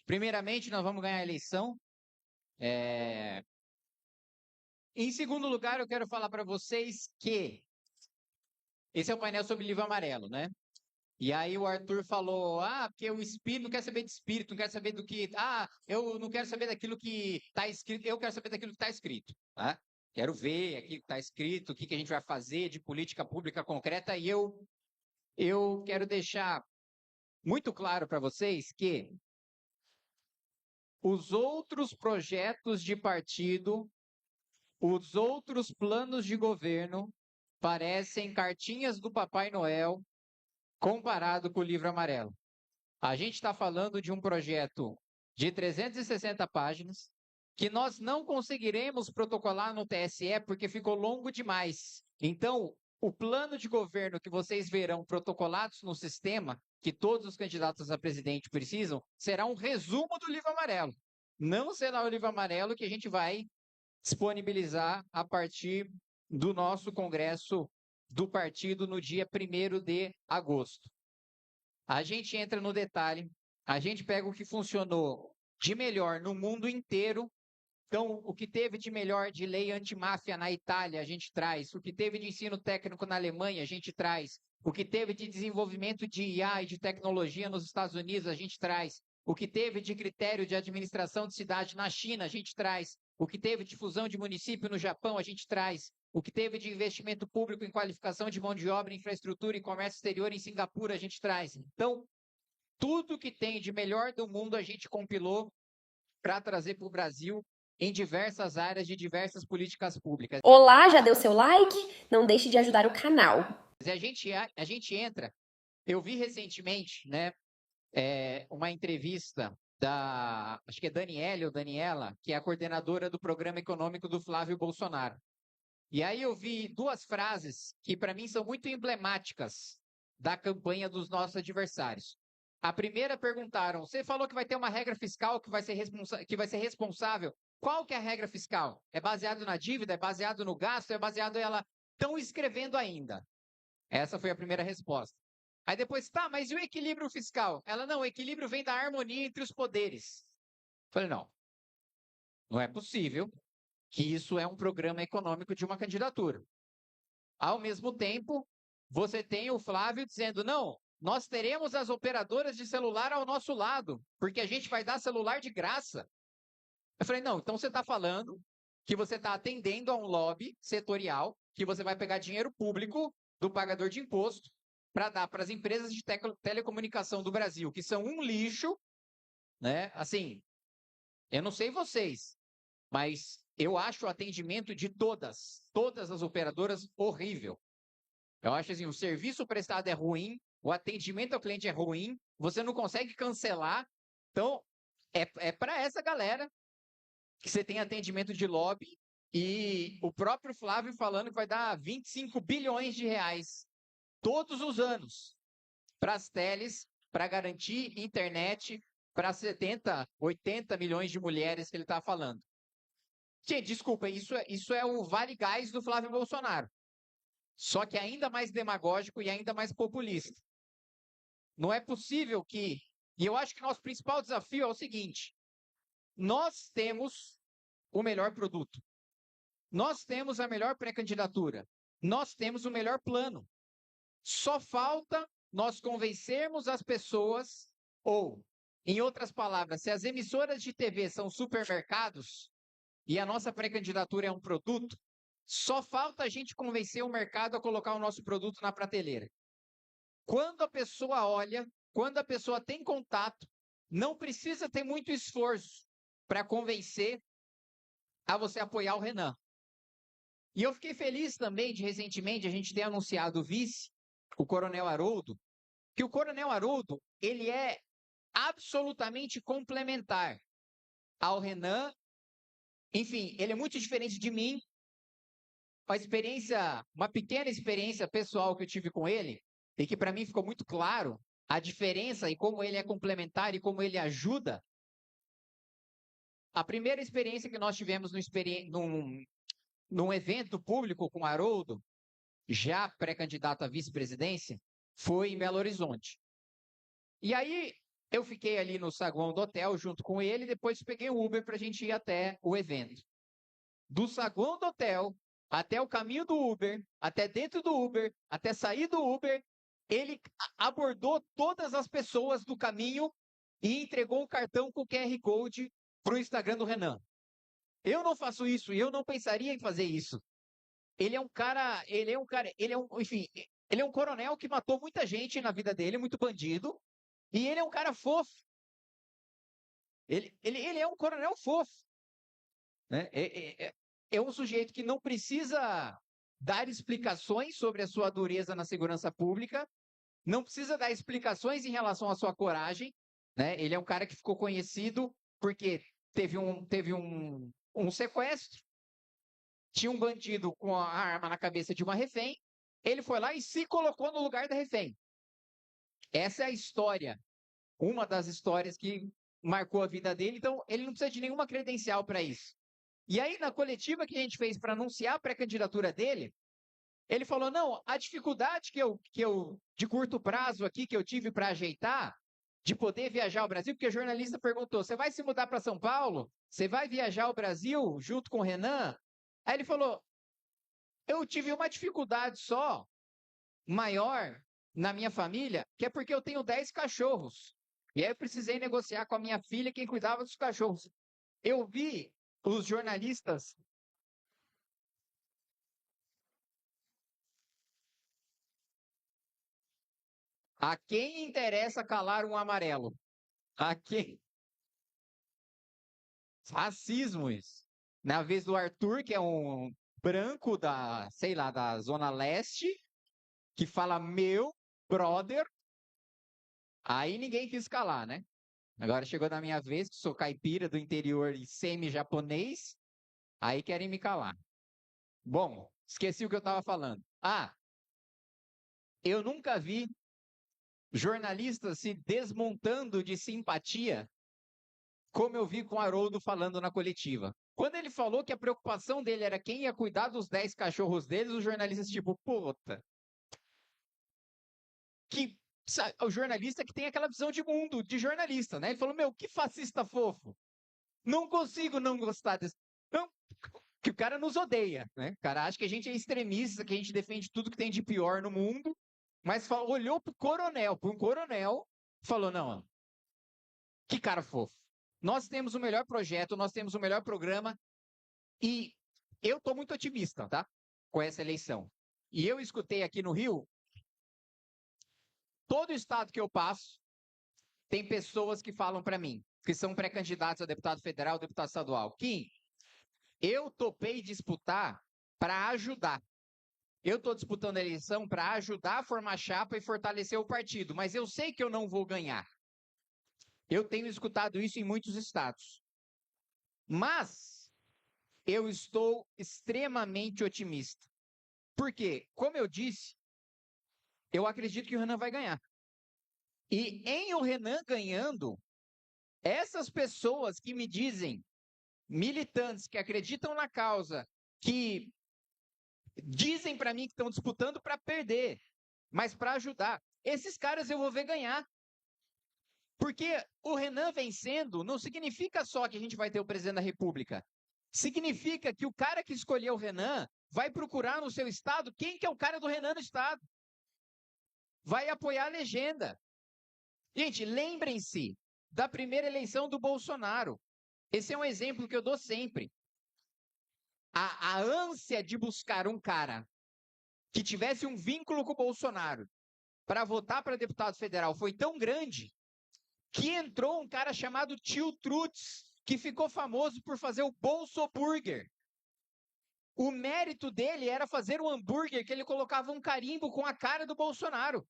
Primeiramente, nós vamos ganhar a eleição. Em segundo lugar, eu quero falar para vocês que esse é o painel sobre o livro amarelo, né? E aí o Arthur falou, porque o espírito não quer saber de espírito, não quer saber do que... eu não quero saber daquilo que está escrito, eu quero saber daquilo que está escrito, tá? Quero ver aquilo que está escrito, o que a gente vai fazer de política pública concreta, e eu quero deixar muito claro para vocês que os outros projetos de partido, os outros planos de governo parecem cartinhas do Papai Noel comparado com o livro amarelo. A gente está falando de um projeto de 360 páginas que nós não conseguiremos protocolar no TSE porque ficou longo demais. Então, o plano de governo que vocês verão protocolados no sistema, que todos os candidatos a presidente precisam, será um resumo do livro amarelo. Não será o livro amarelo que a gente vai disponibilizar a partir do nosso congresso do partido no dia 1º de agosto. A gente entra no detalhe, a gente pega o que funcionou de melhor no mundo inteiro. Então, o que teve de melhor de lei antimáfia na Itália, a gente traz. O que teve de ensino técnico na Alemanha, a gente traz. O que teve de desenvolvimento de IA e de tecnologia nos Estados Unidos, a gente traz. O que teve de critério de administração de cidade na China, a gente traz. O que teve de fusão de município no Japão, a gente traz. O que teve de investimento público em qualificação de mão de obra, infraestrutura e comércio exterior em Singapura, a gente traz. Então, tudo que tem de melhor do mundo a gente compilou para trazer para o Brasil em diversas áreas de diversas políticas públicas. Olá, já deu seu like? Não deixe de ajudar o canal. A gente entra... Eu vi recentemente, né, uma entrevista da, acho que é Daniela ou Daniela, que é a coordenadora do programa econômico do Flávio Bolsonaro. E aí eu vi duas frases que para mim são muito emblemáticas da campanha dos nossos adversários. A primeira perguntaram, você falou que vai ter uma regra fiscal que vai ser responsável. Qual que é a regra fiscal? É baseado na dívida? É baseado no gasto? É baseado ela... Estão escrevendo ainda. Essa foi a primeira resposta. Aí depois, mas e o equilíbrio fiscal? Ela, não, o equilíbrio vem da harmonia entre os poderes. Falei, não é possível que isso é um programa econômico de uma candidatura. Ao mesmo tempo, você tem o Flávio dizendo, não, nós teremos as operadoras de celular ao nosso lado, porque a gente vai dar celular de graça. Eu falei, não, então você está falando que você está atendendo a um lobby setorial, que você vai pegar dinheiro público do pagador de imposto para dar para as empresas de telecomunicação do Brasil, que são um lixo, né? Assim, eu não sei vocês, mas eu acho o atendimento de todas as operadoras horrível. Eu acho assim, o serviço prestado é ruim, o atendimento ao cliente é ruim, você não consegue cancelar. Então, é para essa galera que você tem atendimento de lobby e o próprio Flávio falando que vai dar 25 bilhões de reais todos os anos para as teles, para garantir internet para 70, 80 milhões de mulheres que ele está falando. Gente, desculpa, isso é o Vale Gás do Flávio Bolsonaro. Só que ainda mais demagógico e ainda mais populista. Não é possível que... E eu acho que nosso principal desafio é o seguinte: nós temos o melhor produto. Nós temos a melhor pré-candidatura. Nós temos o melhor plano. Só falta nós convencermos as pessoas, ou, em outras palavras, se as emissoras de TV são supermercados e a nossa pré-candidatura é um produto, só falta a gente convencer o mercado a colocar o nosso produto na prateleira. Quando a pessoa olha, quando a pessoa tem contato, não precisa ter muito esforço para convencer a você apoiar o Renan. E eu fiquei feliz também de, recentemente, a gente ter anunciado o vice, o Coronel Haroldo, que o Coronel Haroldo, ele é absolutamente complementar ao Renan. Enfim, ele é muito diferente de mim. Uma pequena experiência pessoal que eu tive com ele, e que para mim ficou muito claro a diferença e como ele é complementar e como ele ajuda. A primeira experiência que nós tivemos num evento público com o Haroldo, já pré-candidato à vice-presidência, foi em Belo Horizonte. E aí, Eu fiquei ali no saguão do hotel junto com ele, depois peguei o Uber para a gente ir até o evento. Do saguão do hotel até o caminho do Uber, até dentro do Uber, até sair do Uber, ele abordou todas as pessoas do caminho e entregou o cartão com o QR Code para o Instagram do Renan. Eu não faço isso e eu não pensaria em fazer isso. Ele é um cara, enfim, ele é um coronel que matou muita gente na vida dele, muito bandido, e ele é um cara fofo. Ele é um coronel fofo. Né? É um sujeito que não precisa dar explicações sobre a sua dureza na segurança pública, não precisa dar explicações em relação à sua coragem. Né? Ele é um cara que ficou conhecido porque teve um sequestro, tinha um bandido com a arma na cabeça de uma refém, ele foi lá e se colocou no lugar da refém. Essa é a história, uma das histórias que marcou a vida dele, então ele não precisa de nenhuma credencial para isso. E aí, na coletiva que a gente fez para anunciar a pré-candidatura dele, ele falou, não, a dificuldade que eu de curto prazo aqui, que eu tive para ajeitar, de poder viajar ao Brasil, porque o jornalista perguntou, você vai se mudar para São Paulo? Você vai viajar ao Brasil junto com o Renan? Aí ele falou, eu tive uma dificuldade só, maior, na minha família, que é porque eu tenho 10 cachorros. E aí eu precisei negociar com a minha filha quem cuidava dos cachorros. Eu vi os jornalistas. A quem interessa calar um amarelo? A quem? Racismo isso. Na vez do Arthur, que é um branco da, sei lá, da Zona Leste, que fala meu brother, aí ninguém quis calar, né? Agora chegou na minha vez, que sou caipira do interior e semi-japonês, aí querem me calar. Bom, esqueci o que eu estava falando. Ah, eu nunca vi jornalistas se desmontando de simpatia, como eu vi com o Haroldo falando na coletiva. Quando ele falou que a preocupação dele era quem ia cuidar dos 10 cachorros deles, os jornalistas tipo, puta. Que o jornalista que tem aquela visão de mundo, de jornalista, né? Ele falou, meu, que fascista fofo. Não consigo não gostar desse. Não, que o cara nos odeia, né? O cara acha que a gente é extremista, que a gente defende tudo que tem de pior no mundo, mas olhou para um coronel, falou, não, que cara fofo. Nós temos o melhor projeto, nós temos o melhor programa e eu estou muito otimista, tá? Com essa eleição. E eu escutei aqui no Rio, todo estado que eu passo, tem pessoas que falam para mim, que são pré-candidatos a deputado federal, deputado estadual. Kim, eu topei disputar para ajudar. Eu estou disputando a eleição para ajudar a formar chapa e fortalecer o partido, mas eu sei que eu não vou ganhar. Eu tenho escutado isso em muitos estados. Mas eu estou extremamente otimista. Por quê? Como eu disse, eu acredito que o Renan vai ganhar. E em o Renan ganhando, essas pessoas que me dizem, militantes que acreditam na causa, que dizem para mim que estão disputando para perder, mas para ajudar, esses caras eu vou ver ganhar. Porque o Renan vencendo não significa só que a gente vai ter o presidente da República. Significa que o cara que escolheu o Renan vai procurar no seu estado quem que é o cara do Renan no estado. Vai apoiar a legenda. Gente, lembrem-se da primeira eleição do Bolsonaro. Esse é um exemplo que eu dou sempre. A ânsia de buscar um cara que tivesse um vínculo com o Bolsonaro para votar para deputado federal foi tão grande que entrou um cara chamado Tio Trutz, que ficou famoso por fazer o Bolso Burger. O mérito dele era fazer um hambúrguer que ele colocava um carimbo com a cara do Bolsonaro.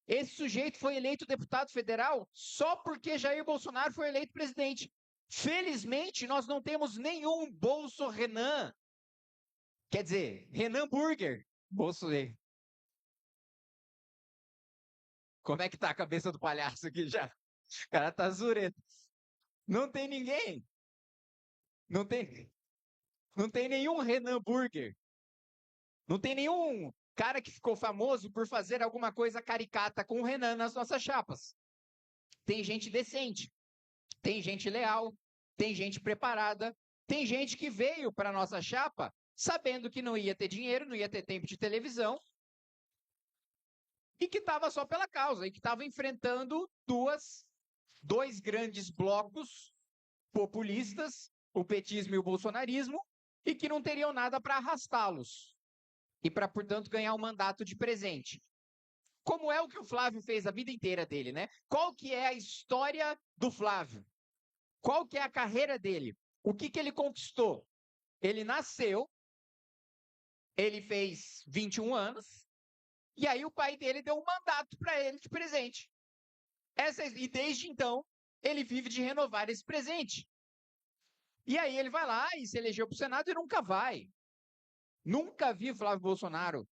Esse sujeito foi eleito deputado federal só porque Jair Bolsonaro foi eleito presidente. Felizmente, nós não temos nenhum Bolso Renan. Quer dizer, Renan Burger. Bolso. Como é que tá a cabeça do palhaço aqui já? O cara tá zureta. Não tem ninguém. Não tem nenhum Renan Burger. Não tem nenhum cara que ficou famoso por fazer alguma coisa caricata com o Renan nas nossas chapas. tem gente decente, tem gente leal, tem gente preparada, tem gente que veio para a nossa chapa sabendo que não ia ter dinheiro, não ia ter tempo de televisão, e que estava só pela causa, e que estava enfrentando dois grandes blocos populistas, o petismo e o bolsonarismo, e que não teriam nada para arrastá-los, e para, portanto, ganhar um mandato de presente. Como é o que o Flávio fez a vida inteira dele, né? Qual que é a história do Flávio? Qual que é a carreira dele? O que ele conquistou? Ele nasceu, ele fez 21 anos, e aí o pai dele deu um mandato para ele de presente. E desde então, ele vive de renovar esse presente. E aí ele vai lá e se elegeu para o Senado e nunca vai. Nunca vi Flávio Bolsonaro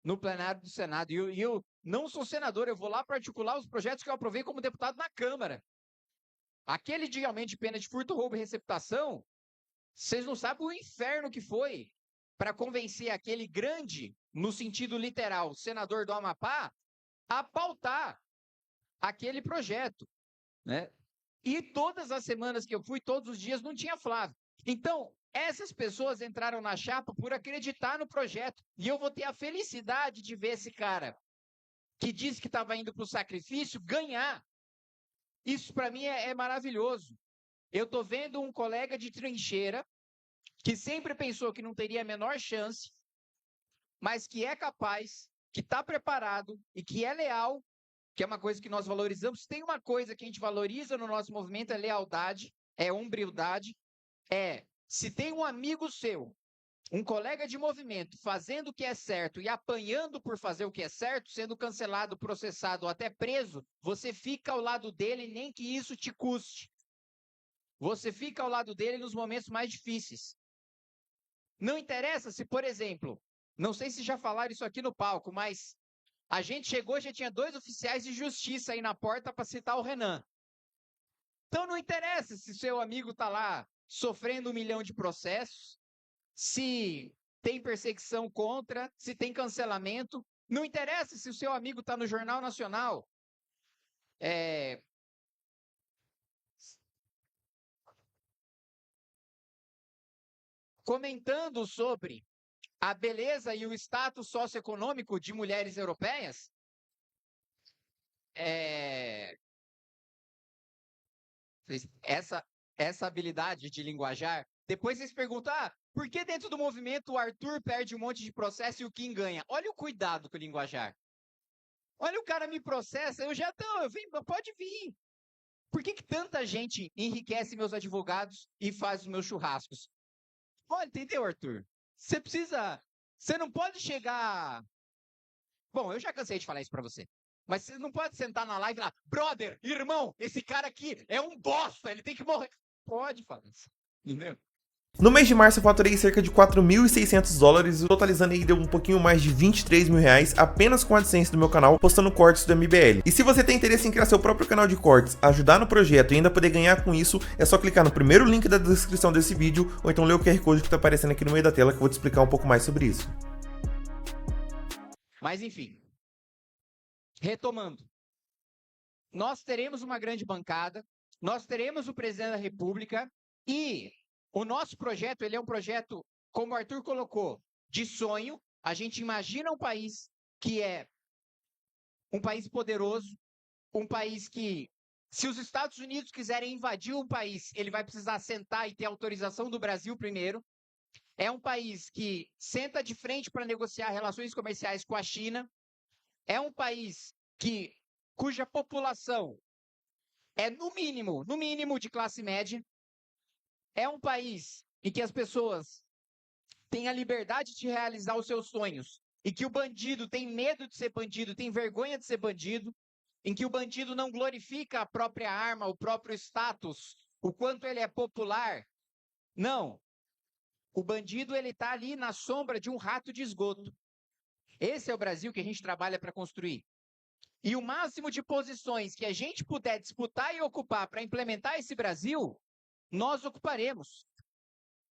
no plenário do Senado. E eu não sou senador, eu vou lá para articular os projetos que eu aprovei como deputado na Câmara. Aquele de aumento de pena de furto, roubo e receptação, vocês não sabem o inferno que foi para convencer aquele grande, no sentido literal, senador do Amapá, a pautar aquele projeto, né? E todas as semanas que eu fui, todos os dias, não tinha Flávio. Então, essas pessoas entraram na chapa por acreditar no projeto. E eu vou ter a felicidade de ver esse cara que disse que estava indo para o sacrifício ganhar. Isso, para mim, é maravilhoso. Eu estou vendo um colega de trincheira que sempre pensou que não teria a menor chance, mas que é capaz, que está preparado e que é leal, que é uma coisa que nós valorizamos. Tem uma coisa que a gente valoriza no nosso movimento, é lealdade, é humildade, se tem um amigo seu, um colega de movimento, fazendo o que é certo e apanhando por fazer o que é certo, sendo cancelado, processado ou até preso, você fica ao lado dele, nem que isso te custe. Você fica ao lado dele nos momentos mais difíceis. Não interessa se, por exemplo, não sei se já falaram isso aqui no palco, mas a gente chegou, já tinha 2 oficiais de justiça aí na porta para citar o Renan. Então não interessa se seu amigo está lá sofrendo 1 milhão de processos, se tem perseguição contra, se tem cancelamento. Não interessa se o seu amigo está no Jornal Nacional. Comentando sobre a beleza e o status socioeconômico de mulheres europeias, essa habilidade de linguajar, depois vocês perguntam, por que dentro do movimento o Arthur perde um monte de processo e o Kim ganha? Olha o cuidado com o linguajar. Olha, o cara me processa, pode vir. Por que tanta gente enriquece meus advogados e faz os meus churrascos? Olha, entendeu, Arthur? Você não pode chegar... Bom, eu já cansei de falar isso pra você. Mas você não pode sentar na live e falar, brother, irmão, esse cara aqui é um bosta, ele tem que morrer. Pode falar isso, entendeu? No mês de março eu faturei cerca de $4.600, totalizando aí deu um pouquinho mais de R$23 mil apenas com a AdSense do meu canal, postando cortes do MBL. E se você tem interesse em criar seu próprio canal de cortes, ajudar no projeto e ainda poder ganhar com isso, é só clicar no primeiro link da descrição desse vídeo, ou então ler o QR Code que está aparecendo aqui no meio da tela que eu vou te explicar um pouco mais sobre isso. Mas enfim, retomando, nós teremos uma grande bancada, nós teremos o presidente da República e o nosso projeto, ele é um projeto, como o Arthur colocou, de sonho. A gente imagina um país que é um país poderoso, um país que, se os Estados Unidos quiserem invadir um país, ele vai precisar sentar e ter autorização do Brasil primeiro. É um país que senta de frente para negociar relações comerciais com a China. É um país cuja população é, no mínimo de classe média. É um país em que as pessoas têm a liberdade de realizar os seus sonhos e que o bandido tem medo de ser bandido, tem vergonha de ser bandido, em que o bandido não glorifica a própria arma, o próprio status, o quanto ele é popular. Não. O bandido, ele está ali na sombra de um rato de esgoto. Esse é o Brasil que a gente trabalha para construir. E o máximo de posições que a gente puder disputar e ocupar para implementar esse Brasil, nós ocuparemos.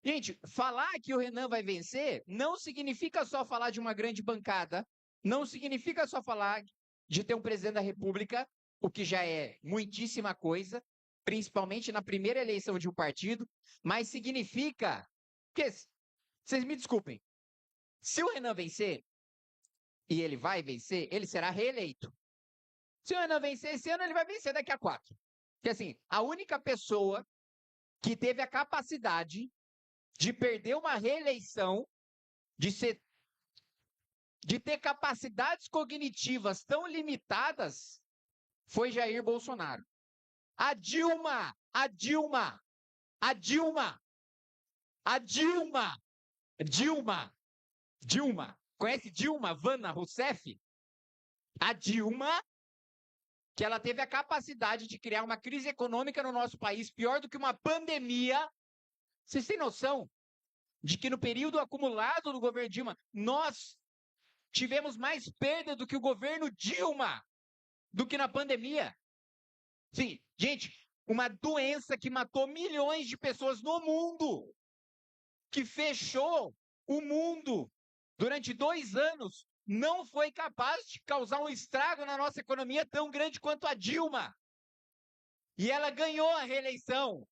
Gente, falar que o Renan vai vencer não significa só falar de uma grande bancada, não significa só falar de ter um presidente da República, o que já é muitíssima coisa, principalmente na primeira eleição de um partido, mas significa que, vocês me desculpem, se o Renan vencer, e ele vai vencer, ele será reeleito. Se o Renan vencer esse ano, ele vai vencer daqui a 4. Porque assim, a única pessoa que teve a capacidade de perder uma reeleição, de ter capacidades cognitivas tão limitadas, foi Jair Bolsonaro. A Dilma, conhece Dilma Vana Rousseff? A Dilma, que ela teve a capacidade de criar uma crise econômica no nosso país, pior do que uma pandemia. Vocês têm noção de que no período acumulado do governo Dilma, nós tivemos mais perda do que o governo Dilma, do que na pandemia? Sim, gente, uma doença que matou milhões de pessoas no mundo, que fechou o mundo durante 2 anos, não foi capaz de causar um estrago na nossa economia tão grande quanto a Dilma. E ela ganhou a reeleição.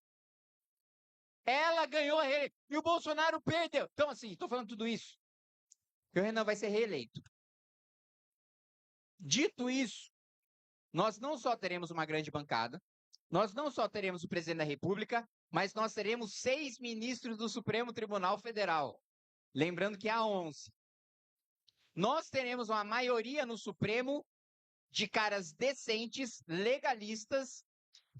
Ela ganhou a reeleição. E o Bolsonaro perdeu. Então, assim, estou falando tudo isso, que o Renan vai ser reeleito. Dito isso, nós não só teremos uma grande bancada, nós não só teremos o presidente da República, mas nós teremos 6 ministros do Supremo Tribunal Federal. Lembrando que há 11. Nós teremos uma maioria no Supremo de caras decentes, legalistas,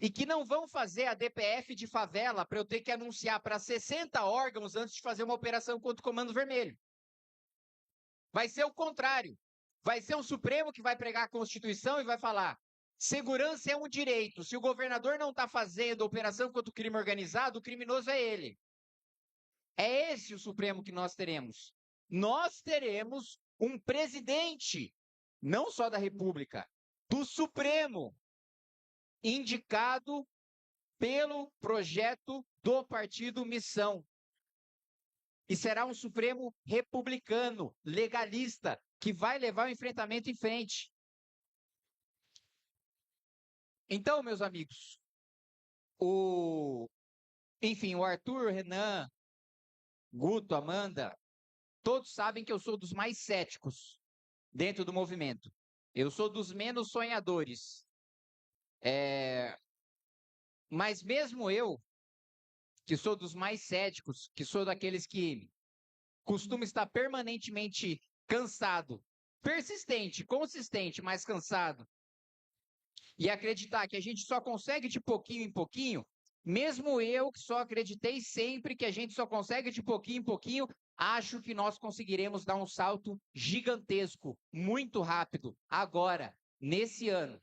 e que não vão fazer a DPF de favela para eu ter que anunciar para 60 órgãos antes de fazer uma operação contra o Comando Vermelho. Vai ser o contrário. Vai ser um Supremo que vai pregar a Constituição e vai falar: segurança é um direito. Se o governador não está fazendo operação contra o crime organizado, o criminoso é ele. É esse o Supremo que nós teremos. Nós teremos um presidente, não só da República, do Supremo, indicado pelo projeto do Partido Missão. E será um Supremo republicano, legalista, que vai levar o enfrentamento em frente. Então, meus amigos, enfim, o Arthur, o Renan, Guto, Amanda, todos sabem que eu sou dos mais céticos dentro do movimento. Eu sou dos menos sonhadores. Mas mesmo eu, que sou dos mais céticos, que sou daqueles que costuma estar permanentemente cansado, persistente, consistente, mas cansado, e acreditar que a gente só consegue de pouquinho em pouquinho, mesmo eu que só acreditei sempre que a gente só consegue de pouquinho em pouquinho, acho que nós conseguiremos dar um salto gigantesco, muito rápido, agora, nesse ano.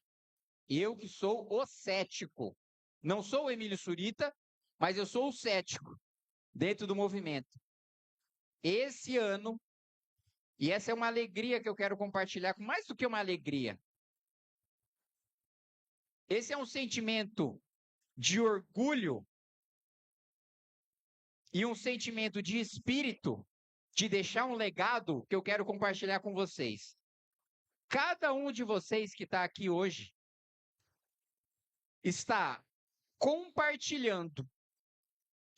Eu que sou o cético, não sou o Emílio Surita, mas eu sou o cético dentro do movimento. Esse ano, e essa é uma alegria que eu quero compartilhar, com mais do que uma alegria. Esse é um sentimento de orgulho e um sentimento de espírito de deixar um legado que eu quero compartilhar com vocês. Cada um de vocês que está aqui hoje está compartilhando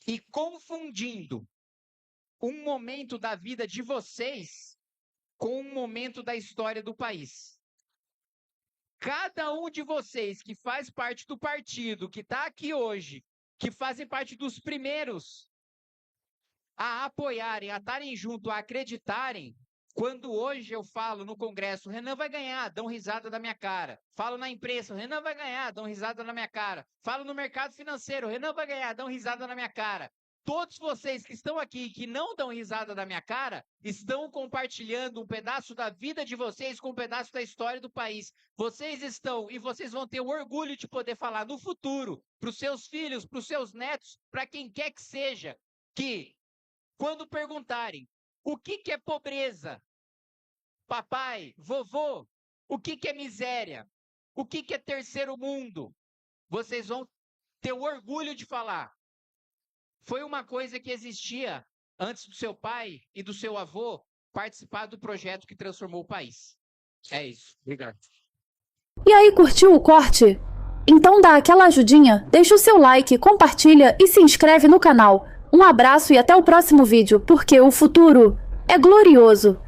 e confundindo um momento da vida de vocês com um momento da história do país. Cada um de vocês que faz parte do partido, que está aqui hoje, que fazem parte dos primeiros a apoiarem, a estarem junto, a acreditarem, quando hoje eu falo no Congresso, Renan vai ganhar, dão risada da minha cara. Falo na imprensa, Renan vai ganhar, dão risada na minha cara. Falo no mercado financeiro, Renan vai ganhar, dão risada na minha cara. Todos vocês que estão aqui e que não dão risada da minha cara, estão compartilhando um pedaço da vida de vocês com um pedaço da história do país. Vocês estão e vocês vão ter o orgulho de poder falar no futuro, para os seus filhos, para os seus netos, para quem quer que seja, que quando perguntarem o que é pobreza, papai, vovô, o que é miséria, o que é terceiro mundo, vocês vão ter o orgulho de falar. Foi uma coisa que existia antes do seu pai e do seu avô participar do projeto que transformou o país. É isso. Obrigado. E aí, curtiu o corte? Então dá aquela ajudinha, deixa o seu like, compartilha e se inscreve no canal. Um abraço e até o próximo vídeo, porque o futuro é glorioso.